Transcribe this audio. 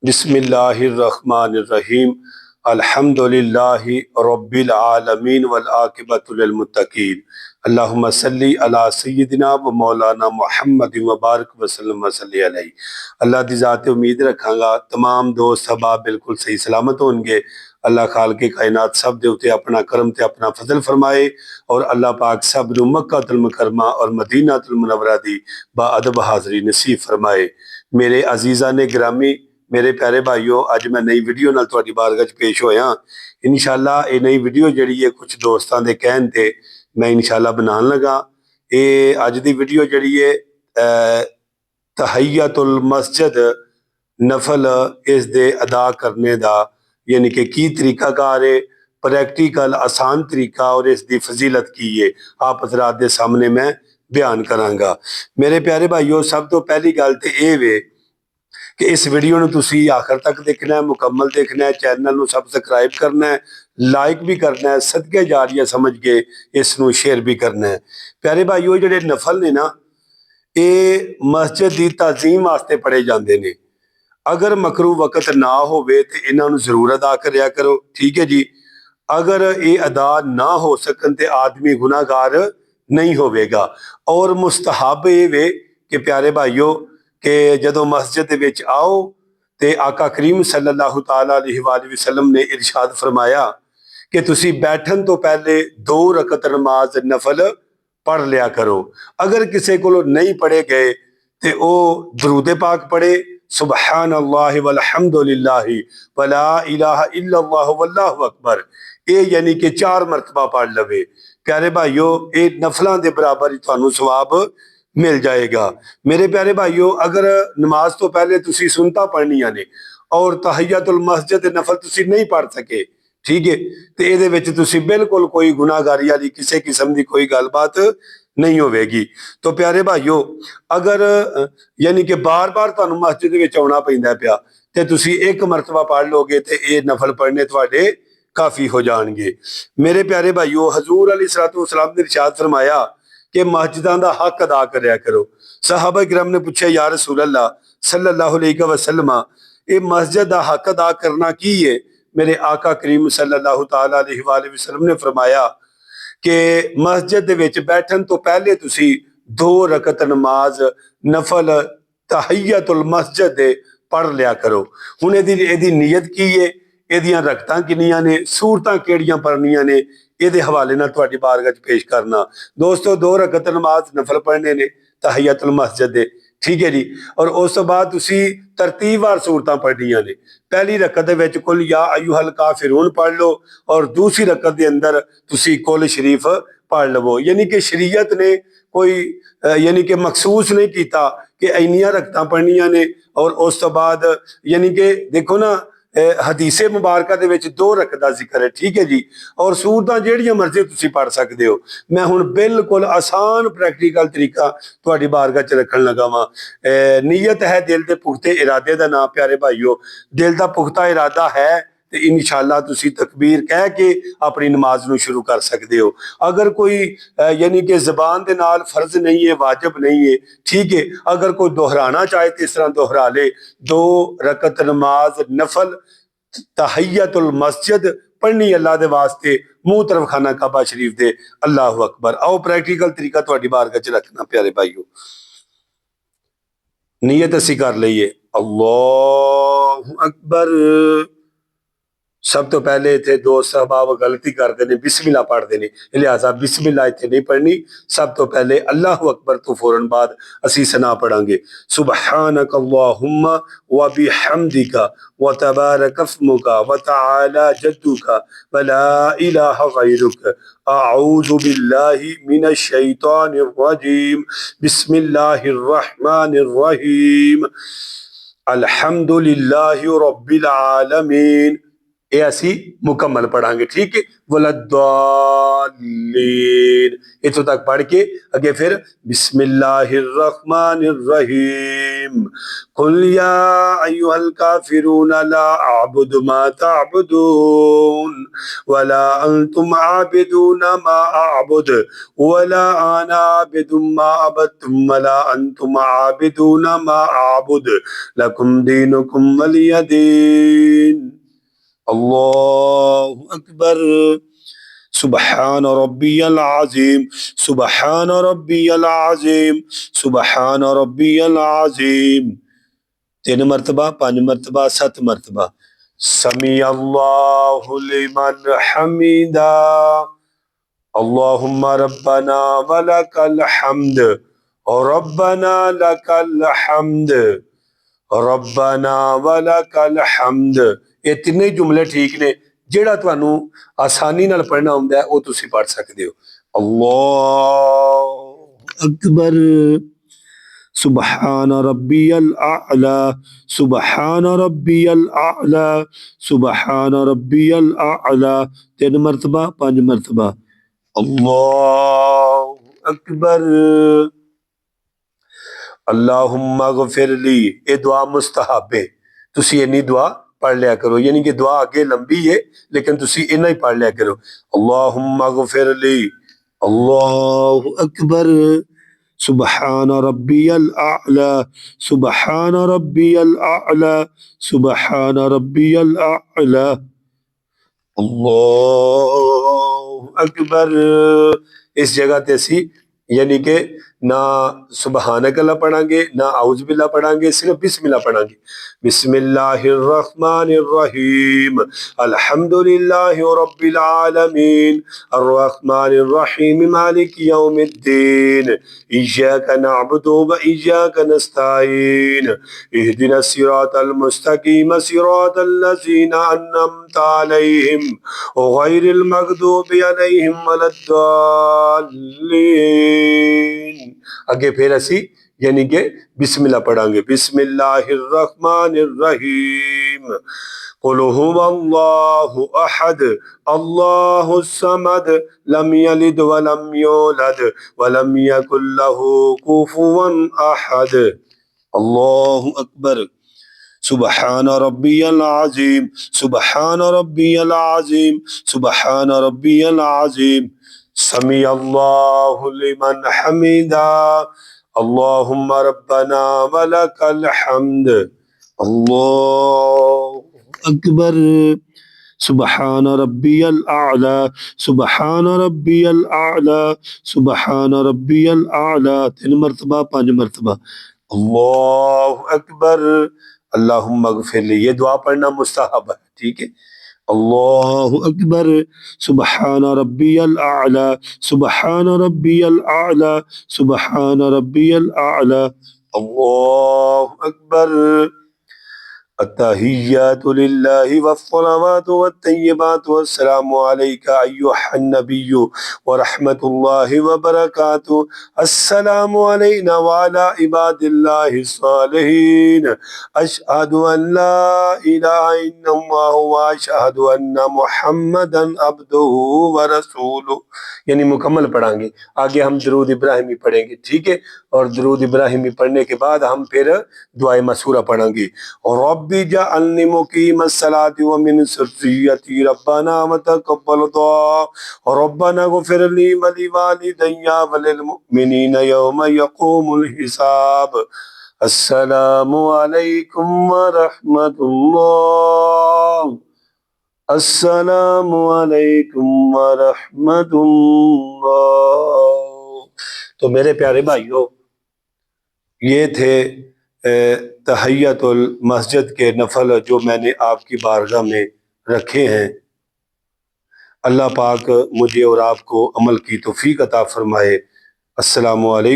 बिस्मिल्लाहिर्रहमानिर्रहीम। अल्हम्दुलिल्लाहि रब्बिल आलमीन वल आकिबतु लिल मुत्तकीन। अल्लाहुम्मा सल्ली अला सय्यिदिना व मौलाना मुहम्मद व बारिक वसल्लम वसल्ली अलैहि। अल्लाह दी ज़ात उम्मीद रखांगा तमाम दोस्त अहबाब बिल्कुल सही सलामत होंगे। अल्लाह खालिक़े कायनात सब दे उत्ते अपना करम ते अपना फजल फरमाए और अल्लाह पाक सब नूं मक्कातुल मुकरमा और मदीनातुल मुनव्वरा दी बाअदब हाज़री नसीब फरमाए। मेरे अजीज़ा ने गिरामी, मेरे प्यारे भाइयों, अज मैं नई वीडियो नाल तुहाडी बारगाह च पेश होया। इंशाअल्लाह ये नई वीडियो जिहड़ी है कुछ दोस्तां दे कहण ते मैं इंशाअल्लाह बनान लगा। ये अज दी वीडियो जिहड़ी है तहय्यतुल मस्जिद नफल इस दे अदा करने दा यानी कि की तरीकाकार है, प्रैक्टिकल आसान तरीका और इसकी फजीलत की है आप हजरात दे सामने मैं बयान करांगा। मेरे प्यारे भाइयों, सब तो पहली गल तो यह वे कि इस वीडियो ਨੂੰ ਤੁਸੀਂ आखिर तक देखना है, मुकम्मल देखना है, चैनल ਨੂੰ सबसक्राइब करना है, लाइक भी करना है, सदके जारिया समझ के इसनों शेयर भी करना है। प्यारे भाईओ, ਜਿਹੜੇ नफल ने ना ਇਹ मस्जिद की ताजीम वास्ते पढ़े जाते हैं। अगर मकरू वक़्त ना होवे तो इन्हों जरूर अदा करया करो, ठीक है जी। अगर ये अदा ना हो सकन तो आदमी गुनाहगार नहीं होवेगा। और मुस्तहब ये वे कि प्यारे भाईओ कि जदों मस्जिद विच आओ तो आका करीम सल्लल्लाहु तआला अलैहि वसल्लम ने इरशाद फरमाया कि तुसी बैठन तो पहले 2 रकत नमाज नफल पढ़ लिया करो। अगर किसी को नहीं पढ़े गए तो वो दरूद पाक पढ़े, सुबहान अल्लाह वल्हम्दुलिल्लाहि वला इलाहा इल्लल्लाहु वल्लाहु अकबर, ये यानी कि 4 मरतबा पढ़ लवे। प्यारे भाइयों, ये नफलों के बराबर ही तुहानू सवाब मिल जाएगा। मेरे प्यारे भाइयों, अगर नमाज तो पहले तुसी सुनता पढ़निया ने और तहियतुल मस्जिद नफल तुसी नहीं पढ़ सके, ठीक है, तो ये बिल्कुल कोई गुनाहगारी वाली किसी किस्म की कोई गलबात नहीं होगी। तो प्यारे भाइयों, अगर यानी कि बार बार तुहानू मस्जिद विच आउणा पैंदा पिया ते तुसी एक मरतबा पढ़ लोगे तो ये नफल पढ़ने तुहाडे काफ़ी हो जाएंगे। मेरे प्यारे भाइयों, हजूर अलैहिस्सलातु वस्सलाम ने इरशाद फरमाया कि मस्जिदां दा हक अदा करया करो। सहाबा किराम ने पूछा, या रसूल अल्लाह सल्लल्लाहु अलैहि वसल्लम, ये मस्जिद दा हक अदा करना की है? मेरे आका करीम सल्लल्लाहु तआला अलैहि वसल्लम ने फरमाया कि मस्जिद विच बैठन तो पहले तुसी 2 रकत नमाज नफल तहियतुल मस्जिद दे पढ़ लिया करो। हुण इहदी नीयत की है, इहदियां रकतां किन्नियां ने, सूरतां किहड़ियां पढ़नियां ने, ये हवाले नाल तुहाडी बारगाह च पेश करना। दोस्तों, 2 रकत नमाज नफल पढ़ने ने तहियतुल मस्जिद दे, ठीक है जी। और उस तो बाद तुसी तरतीबवार सूरतां पढ़नियां ने। पहली रकत दे विच कुल या अय्युहल काफिरून पढ़ लो और दूसरी रकत के अंदर तुसी कुल शरीफ पढ़ लवो। यानी कि शरीयत ने कोई यानी कि मखसूस नहीं किया कि इन्नियां रकतां पढ़नियां ने और उस तो बाद यानी कि देखो ना, हदीसे मुबारका दे विच 2 रकत दा जिक्र है, ठीक है जी। और सूरतां जिहड़ियां मर्जी तुसी पढ़ सकते हो। मैं हुण बिल्कुल आसान प्रैक्टिकल तरीका तुहाडी बारगाह च रखण लगा वां। नीयत है दिल दे पुख्ते इरादे दा नाम। प्यारे भाईओ, दिल दा पुख्ता इरादा है तो इंशाअल्लाह तुसी तकबीर कह के अपनी नमाज नूं शुरू कर सकते हो। अगर कोई यानी कि जबान दे नाल फर्ज नहीं है, वाजिब नहीं है, ठीक है, अगर कोई दोहराना चाहे तो इस तरह दोहरा ले। 2 रकत नमाज नफल तहियतुल मस्जिद पढ़नी अल्लाह दे वास्ते, मुंह तरफ खाना काबा शरीफ दे। अल्लाह अकबर। आओ प्रैक्टिकल तरीका तुहाडी बारगाह च रखना प्यारे भाईओ। नीयत असी कर लईए, अल्लाहु अकबर। सब तो पहले इतने दोस्त सहबाब गलती करते हैं, बिस्मिल्लाह पढ़ते हैं, लिहाजा बिस्मिल्लाह इतने नहीं पढ़नी। सब तो पहले अल्लाह अकबर तो फौरन बाद असी सना पढ़ांगे, सुबहानक अल्लाहुम्मा व बिहम्दिका व तबारक अस्मुका व तआला जद्दुका व ला इलाहा गैरुक अऊज़ु बिल्लाहि मिनश शैतानिर रजीम बिस्मिल्लाहिर रहमानिर रहीम अल्हम्दुलिल्लाहि रब्बिल आलमीन ये असी मुकम्मल पढ़ांगे, ठीक है। वलद्दालीन इथों तक पढ़ के अगे फिर बिस्मिल्लाहिर्रहमानिर्रहीम कुल या अय्युहल काफिरून ला अअबुदु मा तअबुदून वला अंतुम आबिदून मा अअबुद वला अना आबिदुम मा अबदतुम वला अंतुम आबिदून मा अअबुद लकुम दीनुकुम वलिय दीन। अल्लाहु अकबर। सुबहान रब्बियल अज़ीम, सुबहान रब्बियल अज़ीम, सुबहान रब्बियल अज़ीम। 3 मरतबा, 5 मरतबा, 7 मरतबा। समी अल्लाहु लिमन हमीदा। अल्लाहुम्मा रब्बना वलकल हम्द और रब्बना लकल हम्द, रब्बना वलकल हम्द। ये तीनों जुमले ठीक ने। जेड़ा तुहानू आसानी नाल पढ़ना हुंदा है वो तुसी पढ़ सकदे हो। अल्लाहु अकबर। सुबहान रब्बियल आला, सुबहान रब्बियल आला, सुबहान रब्बियल आला। 3 मरतबा, 5 मरतबा। अल्लाहु अकबर। अल्लाहुम्मा गफिरली, ये दुआ मुस्तहब है, तुसी इन्नी दुआ पढ़ लिया करो, यानी कि दुआ आगे लंबी है लेकिन तुसी इन्ना ही पढ़ लिया करो। अल्लाहुम्मा गफिरली। अल्लाहु अकबर। सुबहान रब्बियल आला, सुबहान रब्बियल आला, सुबहान रब्बियल आला। अल्लाहु अकबर। इस जगह ते असी यानी कि ना सुबहानकल्लाह पढ़ांगे ना औज़ बिल्लाह पढ़ांगे, सिर्फ बिस्मिल्लाह पढ़ांगे। बिस्मिल्लाहिर्रहमानिर्रहीम अल्हम्दुलिल्लाहि रब्बिल आलमीन अर्रहमानिर्रहीम मालिकि यौमिद्दीन इय्याका नअबुदु व इय्याका नस्तईन इहदिनस सिरातल मुस्तकीम सिरातल लज़ीना अन्अमता अलैहिम गैरिल मग़दूबि अलैहिम वलद्दाल्लीन। आगे फिर असी यानी कि बिस्मिल्लाह पढ़ांगे। बिस्मिल्लाहिर्रहमानिर्रहीम कुल हुवल्लाहु अहद अल्लाहुस समद लम यलिद वलम यूलद वलम यकुल लहू कुफुवन अहद। अल्लाहु अकबर। सुबहान रब्बियल अज़ीम, सुबहान रब्बियल अज़ीम, सुबहान रब्बियल अज़ीम। समी अल्लाहु लिमन हमीदा। अल्लाहुम्मा रब्बना वलकल हम्द। अल्लाहु अकबर। सुबहान रब्बियल आला, सुबहान रब्बियल आला, सुबहान रब्बियल आला। 3 मरतबा, 5 मरतबा। अल्लाहु अकबर। अल्लाहुम्मा गफिरली, ये दुआ पढ़ना मुस्तहब है, ठीक है। अल्लाहु अकबर। सुबहान रब्बियल आला, सुबहान रब्बियल आला, सुबहान रब्बियल आला। अल्लाहु अकबर। अत्तहिय्यातु लिल्लाहि वस्सलावातु वत्तय्यिबातु वस्सलामु अलैका अय्युहन नबिय्यु व रहमतुल्लाहि व बरकातुहू। अस्सलामु अलैना व अला इबादिल्लाहि स्सालिहीन। अशहदु अन ला इलाहा इल्लल्लाह व अशहदु अन्ना मुहम्मदन अब्दुहु व रसूलुहु। यानी मुकम्मल पढ़ांगे। आगे हम दुरूद इब्राहिमी पढ़ेंगे, ठीक है। और दुरूद इब्राहिमी पढ़ने के बाद हम फिर दुआए मसूरा पढ़ेंगे। रब्बी जअलनी मुकीमस सलाति व मिन ज़ुर्रिय्यती रब्बना व तक़ब्बल दुआ रब्बना इग़फ़िर ली व लिवालिदैया व लिल मुमिनीना यौम यक़ूमुल हिसाब। अस्सलामु अलैकुम व रहमतुल्लाह। अस्सलामु अलैकुम व रहमतुल्लाह। तो मेरे प्यारे भाइयों, ये थे तहियतुल मस्जिद के नफल जो मैंने आपकी बारगाह में रखे हैं। अल्लाह पाक मुझे और आपको अमल की तौफीक अता फरमाए। अस्सलामु अलैकुम।